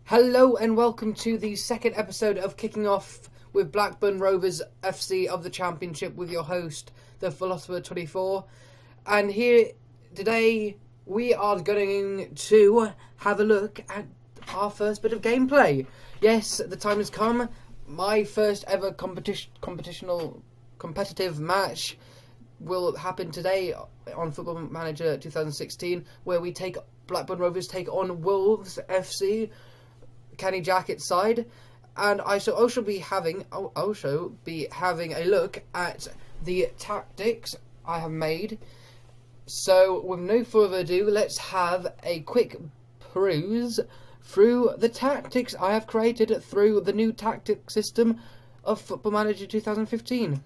Hello and welcome to the second episode of Kicking Off with Blackburn Rovers FC of the Championship with your host, the Philosopher 24. And here today we are going to have a look at our first bit of gameplay. Yes, the time has come. My first ever competitive match will happen today on Football Manager 2016, where Blackburn Rovers take on Wolves FC. Kenny Jackett's side, and I shall also be having a look at the tactics I have made. So with no further ado, let's have a quick peruse through the tactics I have created through the new tactic system of Football Manager 2015.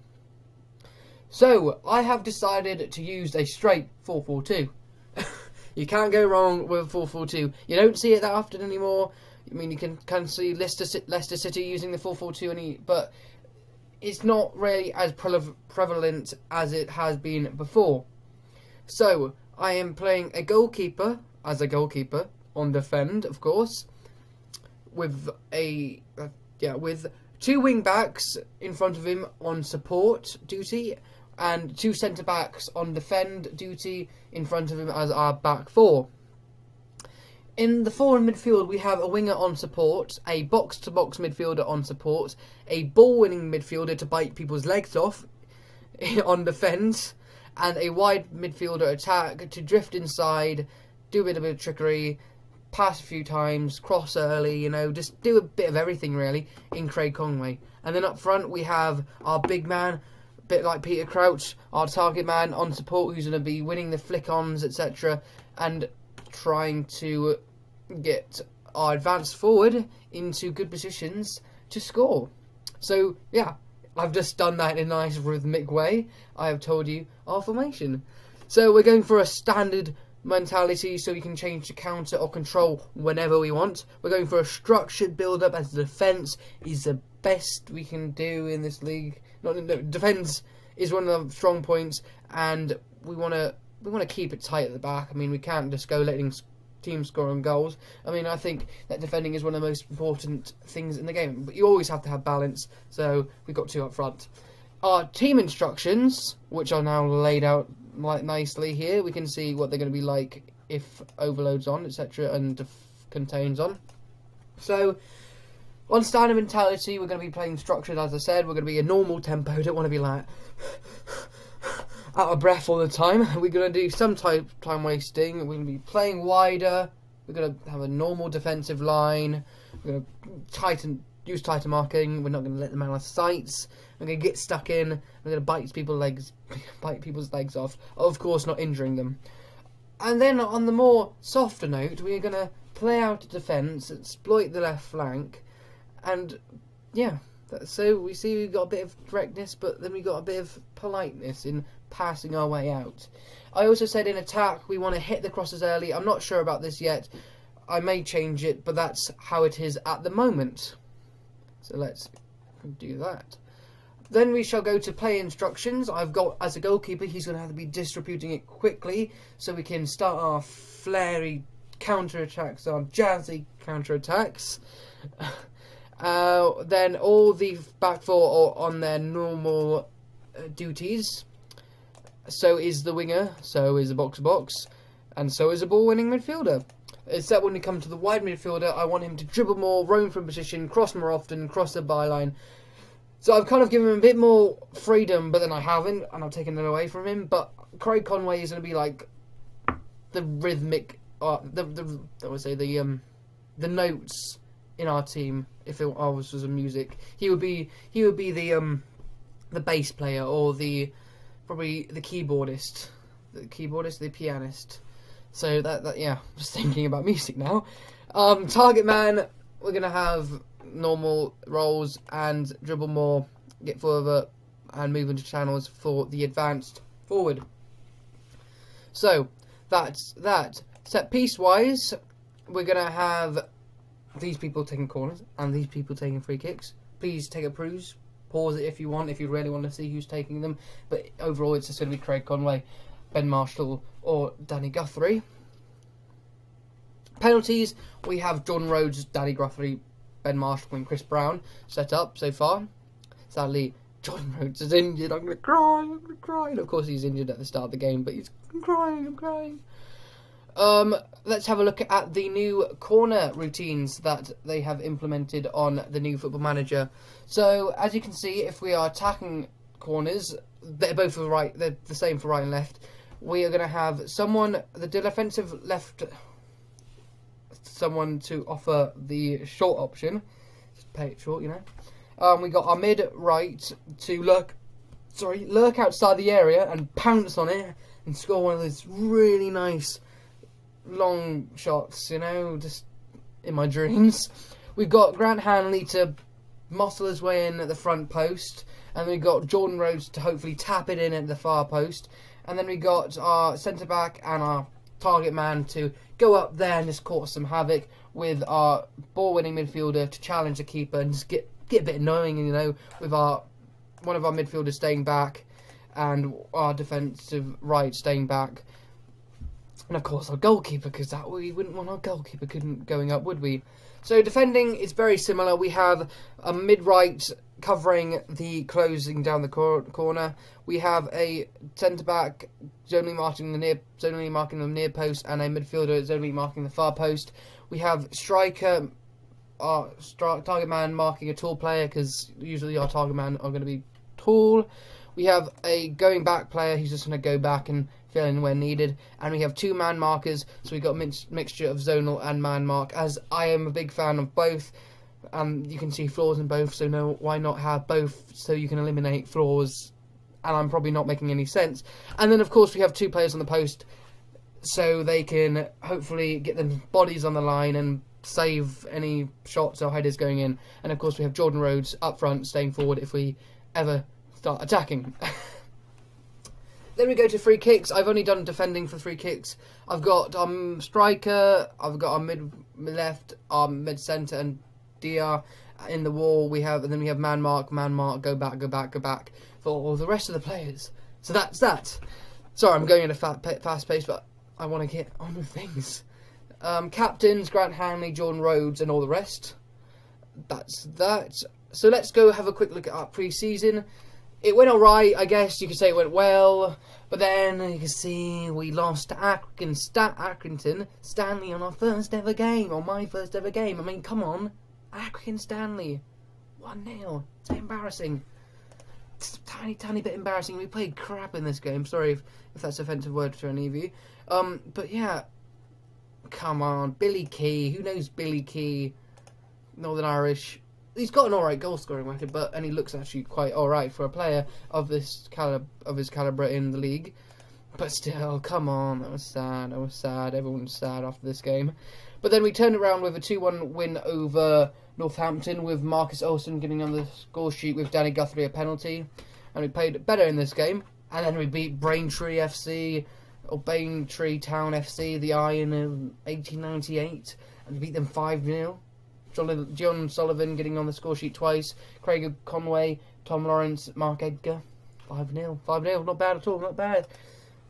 So I have decided to use a straight 4-4-2. You can't go wrong with 4-4-2. You don't see it that often anymore. I mean, you can see Leicester City using the 4-4-2, but it's not really as prevalent as it has been before. So, I am playing a goalkeeper on defend, of course, with with two wing backs in front of him on support duty, and two centre backs on defend duty in front of him as our back four. In the forward midfield, we have a winger on support, a box-to-box midfielder on support, a ball-winning midfielder to bite people's legs off on defence, and a wide midfielder attack to drift inside, do a bit of trickery, pass a few times, cross early, just do a bit of everything really in Craig Conway. And then up front, we have our big man, a bit like Peter Crouch, our target man on support, who's going to be winning the flick-ons, etc., and trying to get our advanced forward into good positions to score. So, yeah, I've just done that in a nice rhythmic way. I have told you our formation. So we're going for a standard mentality so we can change to counter or control whenever we want. We're going for a structured build-up as the defence is the best we can do in this league. Defence is one of the strong points, and we want to keep it tight at the back. I mean, we can't just go letting teams score on goals. I mean, I think that defending is one of the most important things in the game, but you always have to have balance, so we've got two up front. Our team instructions, which are now laid out nicely here, we can see what they're going to be like if overload's on, etc., and contains on. So, on standard mentality, we're going to be playing structured, as I said. We're going to be a normal tempo, don't want to be like out of breath all the time. We're going to do some time wasting. We're going to be playing wider. We're going to have a normal defensive line. We're going to use tighter marking. We're not going to let them out of sights. We're going to get stuck in. We're going to bite people's legs off. Of course, not injuring them. And then on the more softer note, we're going to play out a defence, exploit the left flank, and yeah. So we see we've got a bit of directness, but then we've got a bit of politeness in passing our way out. I also said in attack we want to hit the crosses early. I'm not sure about this yet. I may change it, but that's how it is at the moment. So let's do that. Then we shall go to play instructions. I've got, as a goalkeeper, he's going to have to be distributing it quickly so we can start our flary counter-attacks, our jazzy counter-attacks. Then all the back four are on their normal duties. So is the winger, so is the box-to-box, and so is a ball-winning midfielder. Except when we come to the wide midfielder, I want him to dribble more, roam from position, cross more often, cross the byline. So I've kind of given him a bit more freedom, but then I haven't, and I've taken it away from him. But Craig Conway is going to be like the rhythmic, the notes in our team. If it was a music, he would be the bass player, or probably the keyboardist, the pianist. So that yeah, just thinking about music now. Target man, we're gonna have normal roles and dribble more, get further, and move into channels for the advanced forward. So that's that. Set piece wise, we're gonna have these people taking corners and these people taking free kicks. Please take a peruse. Pause it if you want, if you really want to see who's taking them. But overall, it's just going to be Craig Conway, Ben Marshall, or Danny Guthrie. Penalties, we have Jordan Rhodes, Danny Guthrie, Ben Marshall and Chris Brown set up so far. Sadly, Jordan Rhodes is injured. I'm going to cry. And of course he's injured at the start of the game, but I'm crying. Let's have a look at the new corner routines that they have implemented on the new Football Manager. So, as you can see, if we are attacking corners, they're both for right. They're the same for right and left. We are going to have the defensive left, someone to offer the short option. Just play it short, you know. We got our mid right to lurk outside the area and pounce on it and score one of those really nice long shots, you know, just in my dreams. We've got Grant Hanley to muscle his way in at the front post, and we've got Jordan Rhodes to hopefully tap it in at the far post, and then we got our centre back and our target man to go up there and just cause some havoc with our ball winning midfielder to challenge the keeper and just get a bit annoying, you know, with one of our midfielders staying back and our defensive right staying back. And of course our goalkeeper, because we wouldn't want our goalkeeper going up, would we? So defending is very similar. We have a mid-right covering the closing down the corner. We have a centre-back zonally marking the near post, and a midfielder zonally marking the far post. We have striker, our target man marking a tall player, because usually our target man are going to be tall. We have a going back player who's just going to go back and fill in where needed, and we have two man markers, so we've got a mixture of zonal and man mark, as I am a big fan of both. You can see flaws in both, so why not have both, so you can eliminate flaws, and I'm probably not making any sense. And then of course we have two players on the post, so they can hopefully get their bodies on the line and save any shots or headers going in. And of course we have Jordan Rhodes up front staying forward if we ever start attacking. Then we go to free kicks. I've only done defending for free kicks. I've got striker, I've got our mid left, our mid centre, and DR in the wall. And then we have man mark, go back for all the rest of the players. So that's that. Sorry, I'm going at a fast pace, but I want to get on with things. Captains, Grant Hanley, Jordan Rhodes, and all the rest. That's that. So let's go have a quick look at our pre-season. It went alright, I guess you could say it went well, but then you can see we lost to Accrington Stanley on our first ever game, on my first ever game. I mean, come on, Accrington Stanley, 1-0, it's embarrassing. It's a tiny bit embarrassing. We played crap in this game, sorry if that's an offensive word to any of you. But yeah, come on, Billy Key, who knows Billy Key, Northern Irish. He's got an alright goal scoring record, and he looks actually quite alright for a player of his calibre in the league. But still, come on, that was sad. Everyone was sad after this game. But then we turned around with a 2-1 win over Northampton, with Marcus Olsen getting on the score sheet with Danny Guthrie a penalty. And we played better in this game. And then we beat Braintree FC, or Braintree Town FC, the Iron, in 1898. And we beat them 5-0. John Sullivan getting on the score sheet twice. Craig Conway, Tom Lawrence, Mark Edgar. 5-0. Not bad at all, not bad.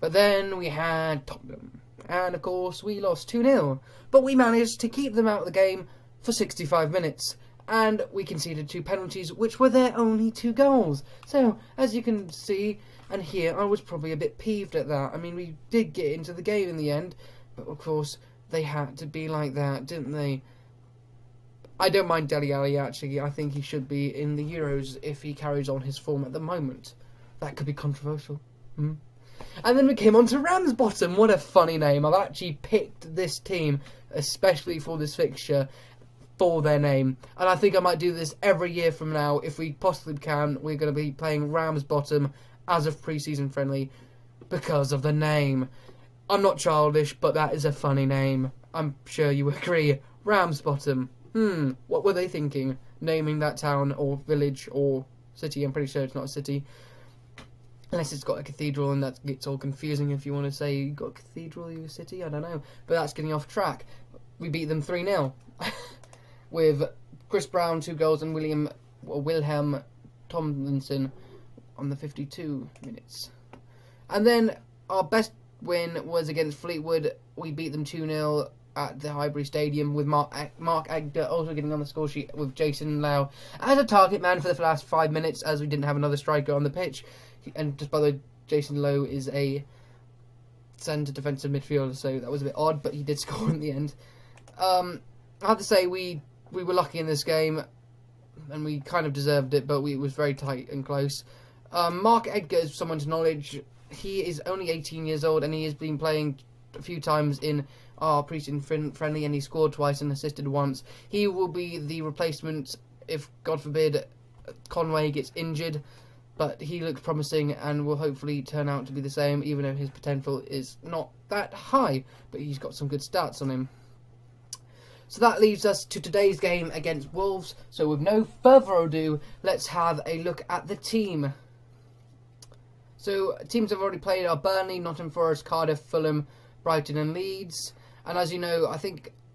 But then we had Tottenham. And of course we lost 2-0. But we managed to keep them out of the game for 65 minutes. And we conceded 2 penalties, which were their only 2 goals. So, as you can see and hear, I was probably a bit peeved at that. I mean, we did get into the game in the end. But of course, they had to be like that, didn't they? I don't mind Dele Alli, actually. I think he should be in the Euros if he carries on his form at the moment. That could be controversial. And then we came on to Ramsbottom. What a funny name. I've actually picked this team, especially for this fixture, for their name. And I think I might do this every year from now. If we possibly can, we're going to be playing Ramsbottom as a pre-season friendly because of the name. I'm not childish, but that is a funny name. I'm sure you agree. Ramsbottom. What were they thinking? Naming that town or village or city? I'm pretty sure it's not a city. Unless it's got a cathedral, and that gets all confusing if you want to say you got a cathedral in your city. I don't know. But that's getting off track. We beat them 3-0. With Chris Brown 2 goals and Wilhelm Tomlinson on the 52 minutes. And then our best win was against Fleetwood. We beat them 2-0 at the Highbury Stadium, with Mark Agder also getting on the score sheet with Jason Lau as a target man for the last 5 minutes, as we didn't have another striker on the pitch. And just by the way, Jason Lowe is a centre defensive midfielder, so that was a bit odd, but he did score in the end. I have to say we were lucky in this game, and we kind of deserved it, but it was very tight and close. Mark Edgar is someone to acknowledge. He is only 18 years old, and he has been playing a few times in our pre-season friendly, and he scored twice and assisted once. He will be the replacement if, God forbid, Conway gets injured, but he looks promising and will hopefully turn out to be the same, even though his potential is not that high, but he's got some good stats on him. So that leaves us to today's game against Wolves. So with no further ado, let's have a look at the team. So teams have already played are Burnley, Nottingham Forest, Cardiff, Fulham, Brighton and Leeds. And as you know,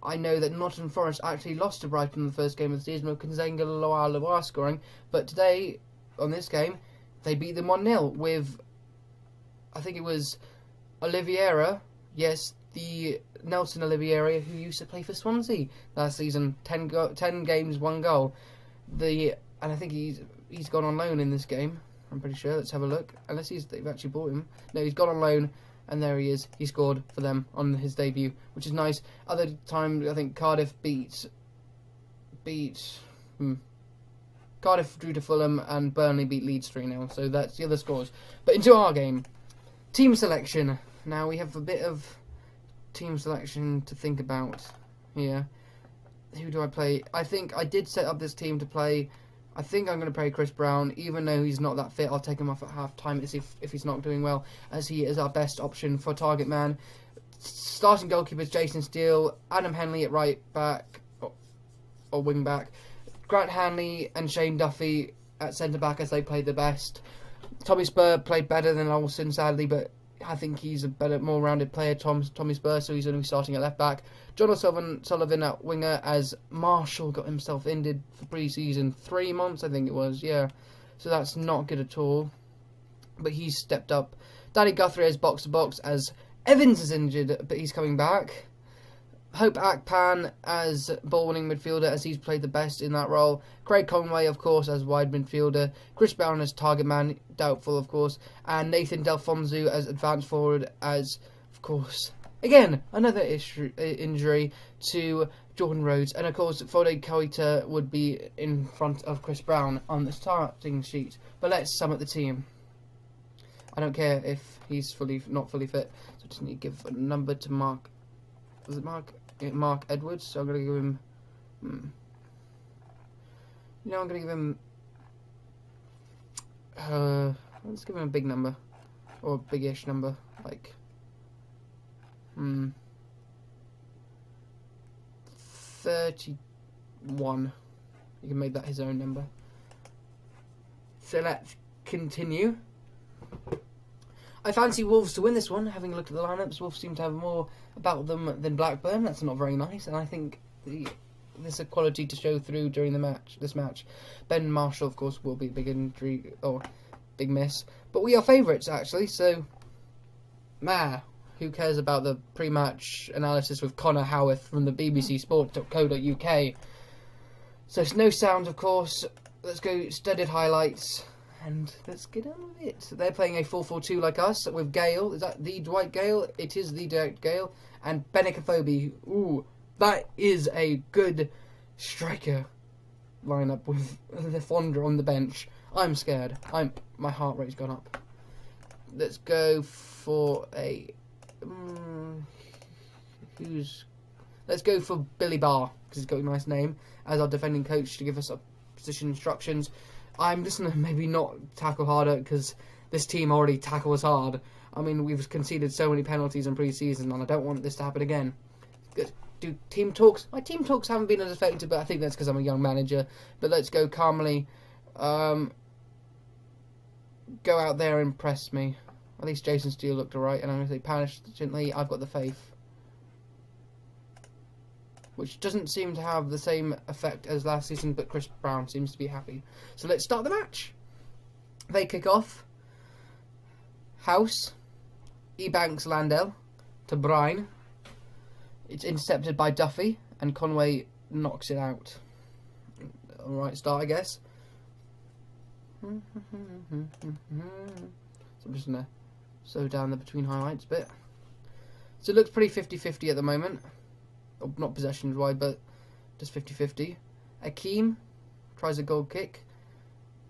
I know that Nottingham Forest actually lost to Brighton in the first game of the season with Kenzenga Loa scoring. But today, on this game, they beat them 1-0 with, I think it was Oliveira. Yes, the Nelson Oliveira, who used to play for Swansea last season. 10 games, 1 goal. And I think he's gone on loan in this game. I'm pretty sure. Let's have a look. Unless they've actually bought him. No, he's gone on loan, and there he is. He scored for them on his debut, which is nice. Other times, I think Cardiff Cardiff drew to Fulham, and Burnley beat Leeds 3-0. So that's the other scores. But into our game. Team selection. Now we have a bit of team selection to think about here. Who do I play? I think I did set up this team to play. I think I'm going to play Chris Brown, even though he's not that fit. I'll take him off at half time if he's not doing well, as he is our best option for target man. Starting goalkeepers: Jason Steele, Adam Henley at right back or wing back, Grant Hanley and Shane Duffy at centre back, as they played the best. Tommy Spur played better than Olsen, sadly, but I think he's a better, more rounded player, Tommy Spur, so he's going to be starting at left back. John O'Sullivan at winger, as Marshall got himself injured for pre-season 3 months, I think it was, yeah. So that's not good at all. But he's stepped up. Danny Guthrie as box-to-box, as Evans is injured, but he's coming back. Hope Akpan as ball-winning midfielder, as he's played the best in that role. Craig Conway, of course, as wide midfielder. Chris Brown as target man, doubtful, of course. And Nathan Delfonzu as advanced forward, as, of course, again, another injury to Jordan Rhodes. And, of course, Fode Koita would be in front of Chris Brown on the starting sheet. But let's sum up the team. I don't care if he's not fully fit, so I just need to give a number to Mark. Was it Mark? Yeah, Mark Edwards. So I'm going to give him... I'm going to give him... let's give him a big number. Or a big-ish number. Like... 31. You can make that his own number. So let's continue. I fancy Wolves to win this one. Having looked at the lineups, Wolves seem to have more about them than Blackburn. That's not very nice, and I think there's a quality to show through during this match. Ben Marshall, of course, will be a big injury or big miss, but we are favourites actually. So, who cares about the pre-match analysis with Connor Howarth from the BBC Sport.co.uk? So it's no sound, of course. Let's go studded highlights. And let's get on with it. So they're playing a 4-4-2 like us with Gale. Is that the Dwight Gale? It is the Dwight Gale. And Benikafobi. Ooh, that is a good striker lineup with the Fonda on the bench. I'm scared. My heart rate's gone up. Let's go for a... Let's go for Billy Barr, because he's got a nice name, as our defending coach to give us position instructions. I'm just going to maybe not tackle harder, because this team already tackles hard. I mean, we've conceded so many penalties in pre-season, and I don't want this to happen again. Good. Do team talks? My team talks haven't been as effective, but I think that's because I'm a young manager. But let's go calmly. Go out there and impress me. At least Jason Steele looked alright, and I'm going to say patiently, I've got the faith. Which doesn't seem to have the same effect as last season, but Chris Brown seems to be happy. So let's start the match. They kick off. House, Ebanks, Landell, to Brine. It's intercepted by Duffy, and Conway knocks it out. Alright start, I guess. So I'm just going to slow down the between highlights a bit. So it looks pretty 50-50 at the moment. Or not possession-wise, but just 50-50. Akeem tries a goal kick,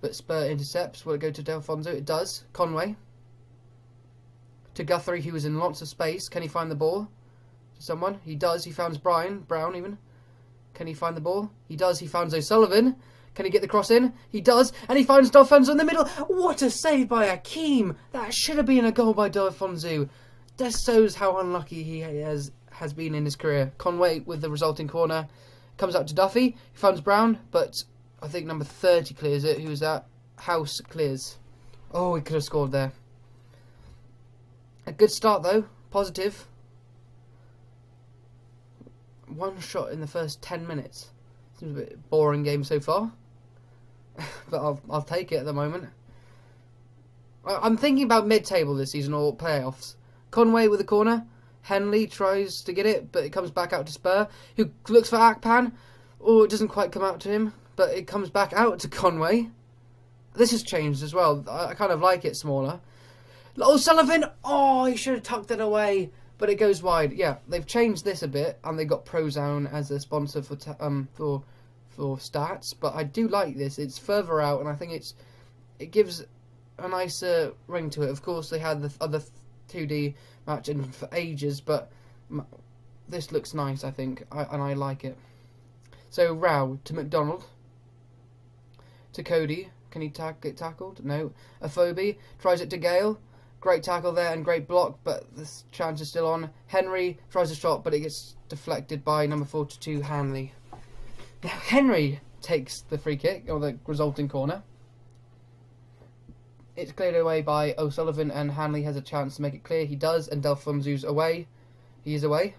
but Spur intercepts. Will it go to Delfonso? It does. Conway. To Guthrie, who was in lots of space. Can he find the ball? To someone? He does. He finds Brown even. Can he find the ball? He does. He finds O'Sullivan. Can he get the cross in? He does. And he finds Delfonso in the middle. What a save by Akeem. That should have been a goal by Delfonso. This shows how unlucky he has been in his career. Conway with the resulting corner. Comes out to Duffy. He finds Brown, but I think number 30 clears it. Who was that? House clears. Oh, he could have scored there. A good start though. Positive. One shot in the first 10 minutes. Seems a bit boring game so far. But I'll take it at the moment. I'm thinking about mid-table this season or playoffs. Conway with a corner. Henley tries to get it, but it comes back out to Spur, who looks for Akpan. Oh, it doesn't quite come out to him, but it comes back out to Conway. This has changed as well. I kind of like it smaller. O'Sullivan! Oh, he should have tucked it away, but it goes wide. Yeah, they've changed this a bit, and they got Prozone as a sponsor for stats. But I do like this. It's further out, and I think it gives a nicer ring to it. Of course, they had the other 2D match in for ages, but this looks nice, I think, and I like it. So Rao to McDonald, to Cody. Can he get tackled? No. Afobe tries it to Gale. Great tackle there and great block, but the chance is still on. Henry tries a shot, but it gets deflected by number 42, Hanley. Now Henry takes the free kick, or the resulting corner. It's cleared away by O'Sullivan, and Hanley has a chance to make it clear. He does, and Delfonso's away. He is away.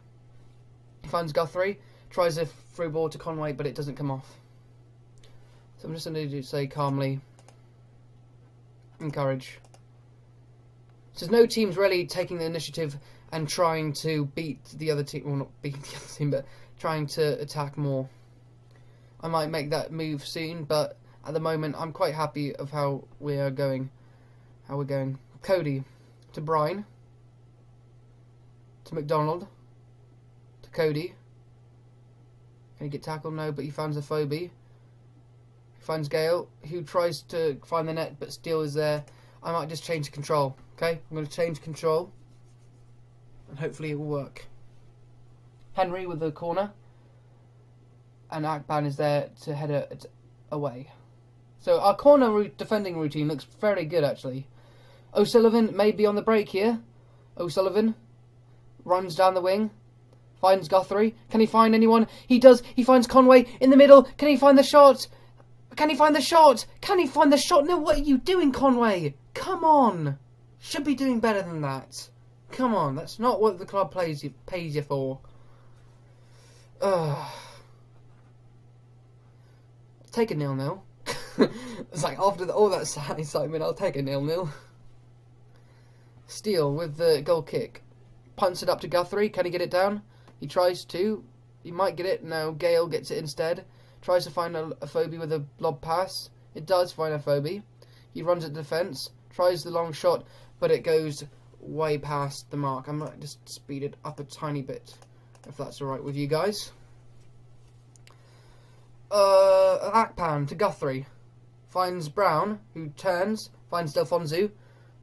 He finds Guthrie, tries a through ball to Conway, but it doesn't come off. So I'm just going to say calmly, encourage. So there's no teams really taking the initiative and trying to beat the other team, well not beat the other team, but trying to attack more. I might make that move soon, but at the moment I'm quite happy of how we're going. Cody to Bryan, to McDonald, to Cody. Can he get tackled? No, but he finds a phobie. He finds Gale, who tries to find the net, but still is there. I might just change control. Okay, I'm going to change control, and hopefully it will work. Henry with the corner, and Akpan is there to head it away. So our corner defending routine looks very good, actually. O'Sullivan may be on the break here. O'Sullivan runs down the wing, finds Guthrie. Can he find anyone? He does. He finds Conway in the middle. Can he find the shot? Can he find the shot? Can he find the shot? No, what are you doing, Conway? Come on. Should be doing better than that. Come on, that's not what the club pays you for. Take a 0-0. It's like after all that excitement, I'll take a 0-0. Steele with the goal kick. Punts it up to Guthrie. Can he get it down? He tries to. He might get it. No, Gale gets it instead. Tries to find a phobie with a lob pass. It does find a phobie. He runs at defence. Tries the long shot, but it goes way past the mark. I might just speed it up a tiny bit, if that's alright with you guys. Akpan to Guthrie. Finds Brown, who turns. Finds Delfonso.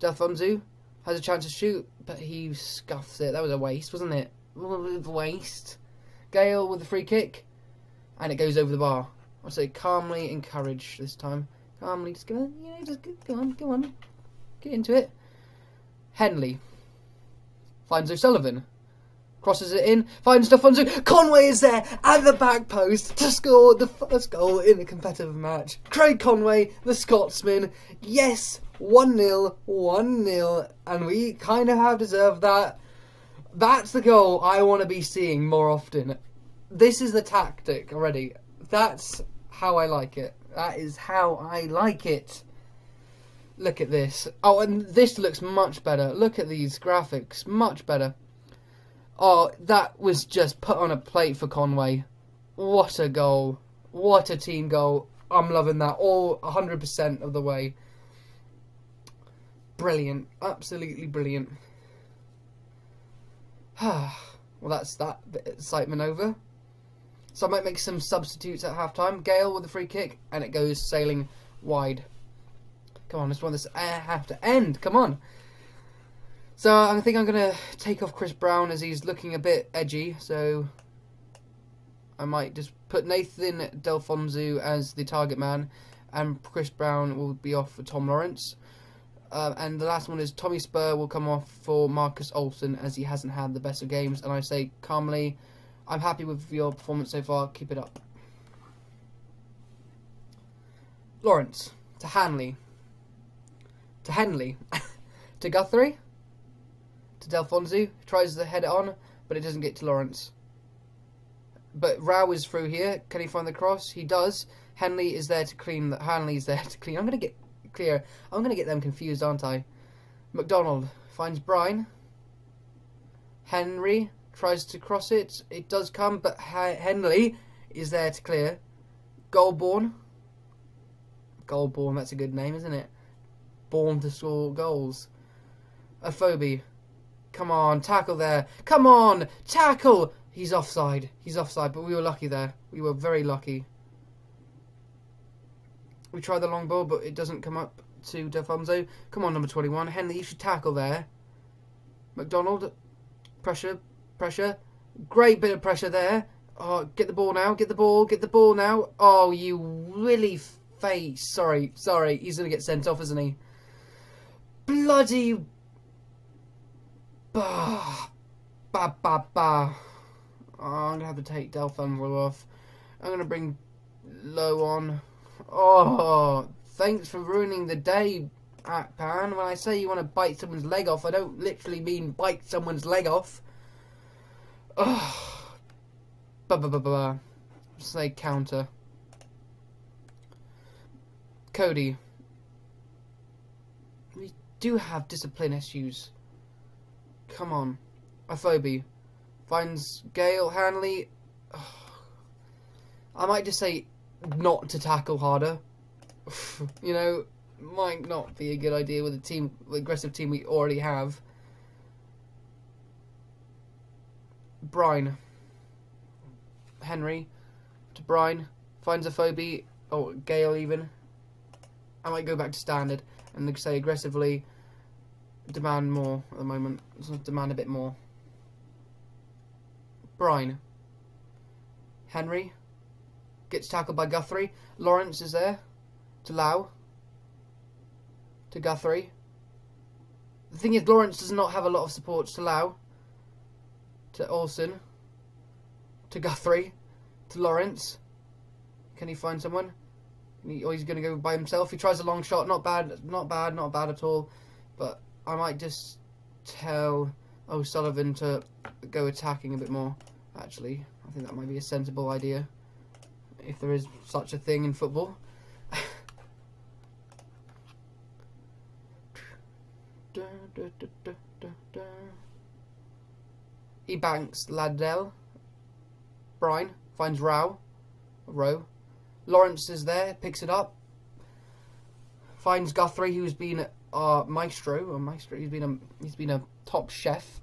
Delfonso has a chance to shoot, but he scuffs it. That was a waste, wasn't it? Waste. Gale with the free kick, and it goes over the bar. I'll say calmly encourage this time. Calmly, just go on. Get into it. Henley finds O'Sullivan. Crosses it in. Finds Delfonso. Conway is there at the back post to score the first goal in a competitive match. Craig Conway, the Scotsman. Yes, 1-0. 1-0. And we kind of have deserved that. That's the goal I want to be seeing more often. This is the tactic already. That's how I like it. That is how I like it. Look at this. Oh, and this looks much better. Look at these graphics. Much better. Oh, that was just put on a plate for Conway. What a goal. What a team goal. I'm loving that all 100% of the way. Brilliant. Absolutely brilliant. Well, that's that bit of excitement over. So I might make some substitutes at half-time. Gale with the free kick, and it goes sailing wide. Come on, I just want this have to end. Come on. So I think I'm going to take off Chris Brown as he's looking a bit edgy. So I might just put Nathan Delfonzu as the target man, and Chris Brown will be off for Tom Lawrence. And the last one is Tommy Spur will come off for Marcus Olsen as he hasn't had the best of games. And I say calmly, I'm happy with your performance so far. Keep it up. Lawrence to Hanley to Henley to Guthrie to Delfonzu. Tries to head it on, but it doesn't get to Lawrence. But Rao is through here. Can he find the cross? He does. Henley is there to clean. Hanley is there to clean. I'm going to get clear. I'm going to get them confused, aren't I? McDonald finds Bryan. Henry tries to cross it. It does come, but Henley is there to clear. Goalborn. Goalborn, that's a good name, isn't it? Born to score goals. Afobe. Come on, tackle there. Come on, tackle! He's offside. He's offside, but we were lucky there. We were very lucky. We tried the long ball, but it doesn't come up to Delfonso. Come on, number 21. Henley, you should tackle there. McDonald. Pressure. Pressure. Great bit of pressure there. Oh, get the ball now. Get the ball. Get the ball now. Oh, you really face. Sorry. Sorry. He's going to get sent off, isn't he? Bloody. Bah. Bah, bah, bah. Oh, I'm going to have to take Delfonso off. I'm going to bring Low on. Oh, thanks for ruining the day, Akpan. When I say you want to bite someone's leg off, I don't literally mean bite someone's leg off. Oh. Bah, bah, bah, bah. Say counter. Cody. We do have discipline issues. Come on. Afobe. Finds Gale. Hanley. Oh. I might just say not to tackle harder. You know, might not be a good idea with the aggressive team we already have. Bryan. Henry to Bryan. Finds Afobe. Oh, Gale even. I might go back to standard and say aggressively demand more at the moment. Let's demand a bit more. Bryan. Henry. Gets tackled by Guthrie. Lawrence is there. To Lau. To Guthrie. The thing is, Lawrence does not have a lot of support. To Lau. To Olsen. To Guthrie. To Lawrence. Can he find someone? Or he's going to go by himself. He tries a long shot. Not bad. Not bad. Not bad at all. But I might just tell O'Sullivan to go attacking a bit more. Actually, I think that might be a sensible idea. If there is such a thing in football. He banks Laddell. Bryan finds Rowe. Lawrence is there, picks it up. Finds Guthrie, who's been maestro. He's been a top chef.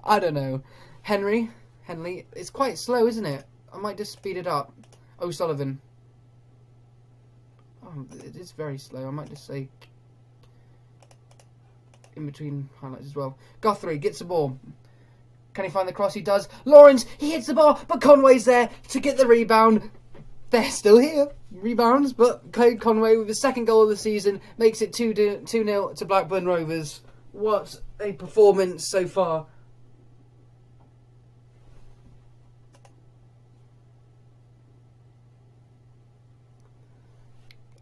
I don't know. Henley. It's quite slow, isn't it? I might just speed it up. O'Sullivan. Oh, it is very slow. I might just say in between highlights as well. Guthrie gets the ball. Can he find the cross? He does. Lawrence, he hits the ball, but Conway's there to get the rebound. They're still here. Rebounds, but Cade Conway with the second goal of the season makes it 2-0 to Blackburn Rovers. What a performance so far.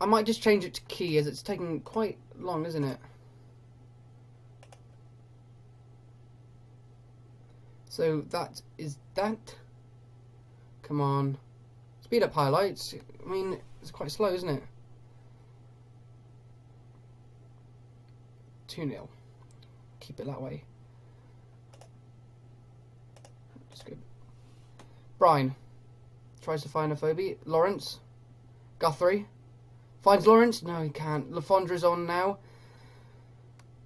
I might just change it to key as it's taking quite long, isn't it? So that is that. Come on. Speed up highlights. I mean, it's quite slow, isn't it? 2-0. Keep it that way. Bryan tries to find Afobe. Lawrence. Guthrie. Finds Lawrence. No, he can't. Lafondra's on now.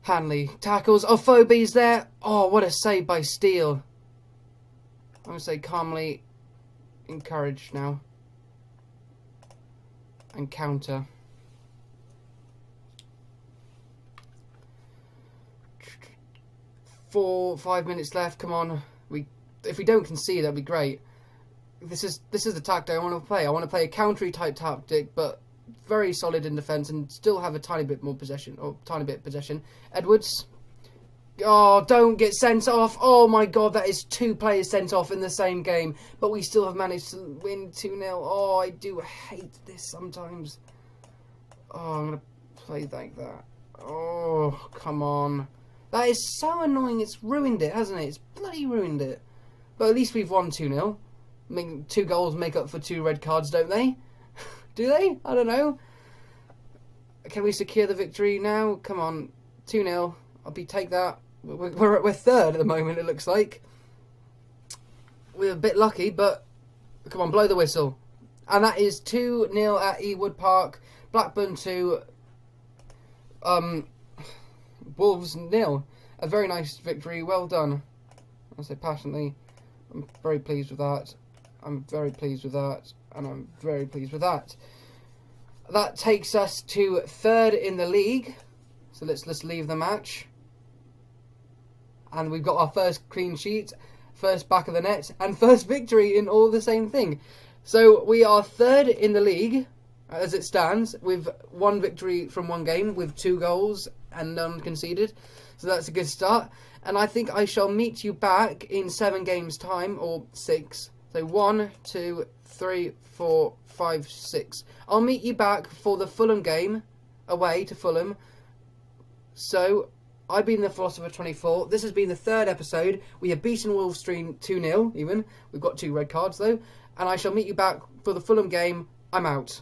Hanley tackles. Afobe's there. Oh, what a save by Steele. I'm going to say calmly encouraged now. And counter. Four, 5 minutes left. Come on. If we don't concede, that'd be great. This is the tactic I want to play. I want to play a countery type tactic, but very solid in defence and still have a tiny bit more possession, or tiny bit possession. Edwards. Oh, don't get sent off. Oh my God, that is 2 players sent off in the same game, but we still have managed to win 2-0. Oh, I do hate this sometimes. Oh, I'm going to play like that. Oh, come on. That is so annoying. It's ruined it, hasn't it? It's bloody ruined it. But at least we've won 2-0. I mean, 2 goals make up for 2 red cards, don't they? Do they? I don't know. Can we secure the victory now? Come on. 2-0. Take that. We're third at the moment, it looks like. We're a bit lucky, but come on, blow the whistle. And that is 2-0 at Ewood Park. Blackburn 2. Wolves 0. A very nice victory. Well done. I say passionately. I'm very pleased with that. I'm very pleased with that. And I'm very pleased with that. That takes us to 3rd in the league. So let's leave the match. And we've got our first clean sheet, first back of the net, and first victory in all the same thing. So we are 3rd in the league, as it stands, with 1 victory from 1 game, with 2 goals and none conceded. So that's a good start. And I think I shall meet you back in 7 games' time, or 6. So 1, 2, 3, 4, 5, 6. I'll meet you back for the Fulham game, away to Fulham. So I've been the Philosopher 24. This has been the 3rd episode. We have beaten Wolves 2-0 even. We've got 2 red cards though. And I shall meet you back for the Fulham game. I'm out.